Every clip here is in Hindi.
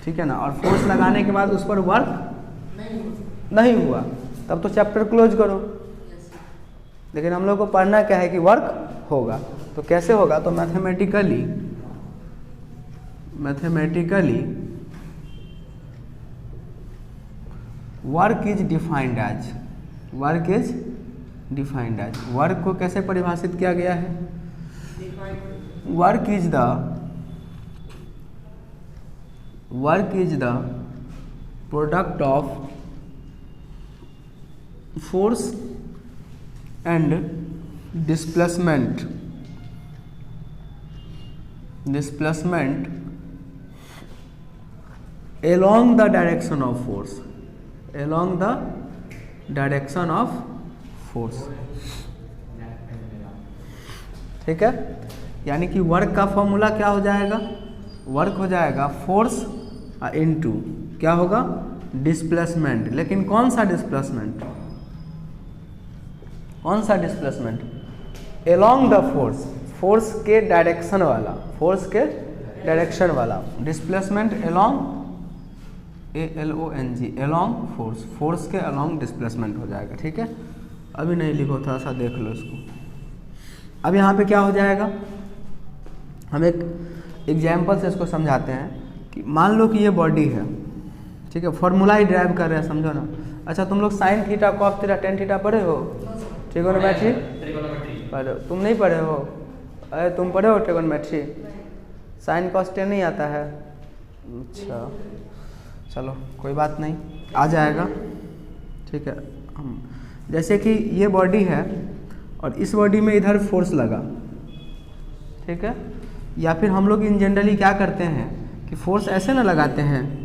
ठीक है ना, और फोर्स लगाने के बाद उस पर वर्क नहीं हुआ, तब तो चैप्टर क्लोज करो। लेकिन हम लोग को पढ़ना क्या है कि वर्क होगा। तो कैसे होगा, तो mathematically work is defined as, work को कैसे परिभाषित किया गया है, work is the product of force and displacement along the direction of force, ठीक है। यानी कि वर्क का फॉर्मूला क्या हो जाएगा, वर्क हो जाएगा फोर्स इनटू क्या होगा, डिस्प्लेसमेंट। लेकिन कौन सा डिस्प्लेसमेंट, along द फोर्स के डायरेक्शन वाला, डिस्प्लेसमेंट along along फोर्स के along डिस्प्लेसमेंट हो जाएगा, ठीक है। अभी नहीं लिखो, थोड़ा सा देख लो इसको। अब यहाँ पे क्या हो जाएगा, हम एक एग्जाम्पल से इसको समझाते हैं कि मान लो कि ये बॉडी है, ठीक है, फॉर्मूला ही ड्राइव कर रहे हैं, समझो ना। अच्छा, तुम लोग sine theta, cos theta, tan theta पढ़े हो, ट्रिगोनोमेट्री पढ़े हो, तुम नहीं पढ़े हो, अरे तुम पढ़े हो ट्रिगोनोमेट्री, साइन कॉस टेन नहीं आता है, अच्छा चलो कोई बात नहीं, आ जाएगा, ठीक है। हम जैसे कि ये बॉडी है और इस बॉडी में इधर फोर्स लगा, ठीक है, या फिर हम लोग इन जनरली क्या करते हैं कि फोर्स ऐसे ना लगाते हैं,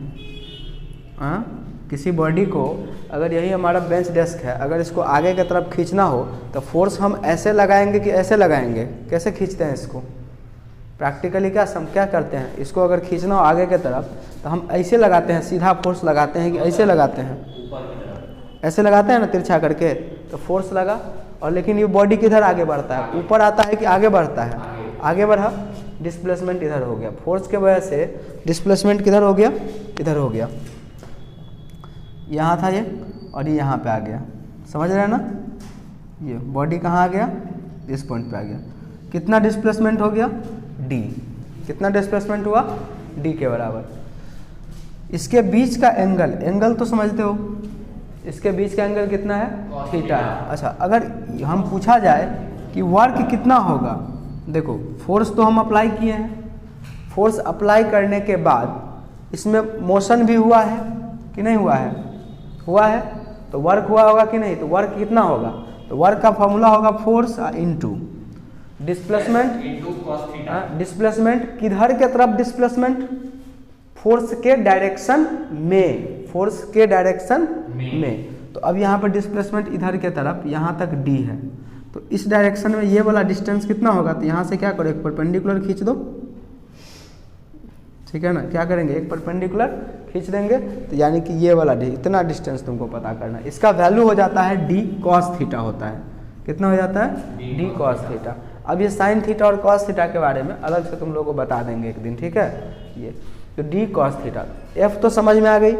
किसी बॉडी को, अगर यही हमारा बेंच डेस्क है, अगर इसको आगे की तरफ खींचना हो तो फोर्स हम ऐसे लगाएंगे कि ऐसे लगाएंगे, कैसे खींचते हैं इसको प्रैक्टिकली, क्या करते हैं, इसको अगर खींचना हो आगे की तरफ तो हम ऐसे लगाते हैं, सीधा फोर्स लगाते हैं कि ऐसे लगाते हैं, ऐसे लगाते हैं ना तिरछा करके, तो फोर्स लगा। और लेकिन ये बॉडी किधर आगे बढ़ता है, ऊपर आता है कि आगे बढ़ता है, आगे बढ़ा, डिस्प्लेसमेंट इधर हो गया, फोर्स के वजह से डिस्प्लेसमेंट किधर हो गया, इधर हो गया, यहाँ था ये और ये यहाँ पे आ गया, समझ रहे हैं ना। ये बॉडी कहाँ आ गया, इस पॉइंट पे आ गया, कितना डिस्प्लेसमेंट हो गया, डी, कितना डिस्प्लेसमेंट हुआ, डी के बराबर। इसके बीच का एंगल तो समझते हो, इसके बीच का एंगल कितना है, थीटा है। अच्छा, अगर हम पूछा जाए कि वर्क कितना होगा, देखो फोर्स तो हम अप्लाई किए हैं, फोर्स अप्लाई करने के बाद इसमें मोशन भी हुआ है कि नहीं हुआ है, हुआ है, तो वर्क हुआ होगा कि नहीं, तो वर्क कितना होगा, तो वर्क का फॉर्मूला होगा फोर्स इनटू डिस्प्लेसमेंट किधर के तरफ, डिस्प्लेसमेंट फोर्स के डायरेक्शन में, तो अब यहाँ पर डिस्प्लेसमेंट इधर के तरफ, यहाँ तक डी है, तो इस डायरेक्शन में ये वाला डिस्टेंस कितना होगा, तो यहाँ से क्या करो, एक परपेंडिकुलर खींच दो, ठीक है ना, क्या करेंगे, एक परपेंडिकुलर खींच देंगे, तो यानी कि ये वाला डी, इतना डिस्टेंस तुमको पता करना है, इसका वैल्यू हो जाता है डी कॉस थीटा होता है, कितना हो जाता है, डी कॉस थीटा। अब ये साइन थीटा और कॉस थीटा के बारे में अलग से तुम लोगों को बता देंगे एक दिन, ठीक है। ये तो डी कॉस थीटा, एफ तो समझ में आ गई,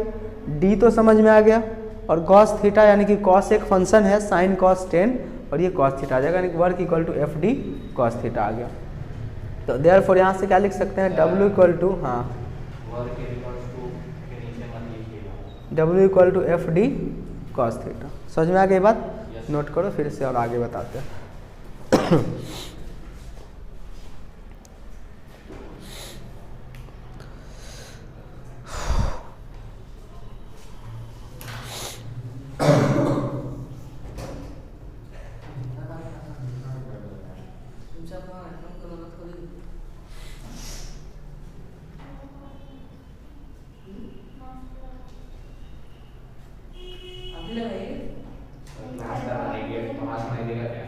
डी तो समझ में आ गया, और कॉस थीटा यानी कि कॉस एक फंक्शन है, साइन कॉस 10 और ये कॉस थीटा आ जाएगा, यानी कि work equal to F D cos theta आ गया। तो देयरफॉर यहाँ से क्या लिख सकते हैं, डब्ल्यू इक्वल टू, हाँ W equal to F D cos theta. समझ में आ गई बात, नोट करो, फिर से और आगे बताते हैं।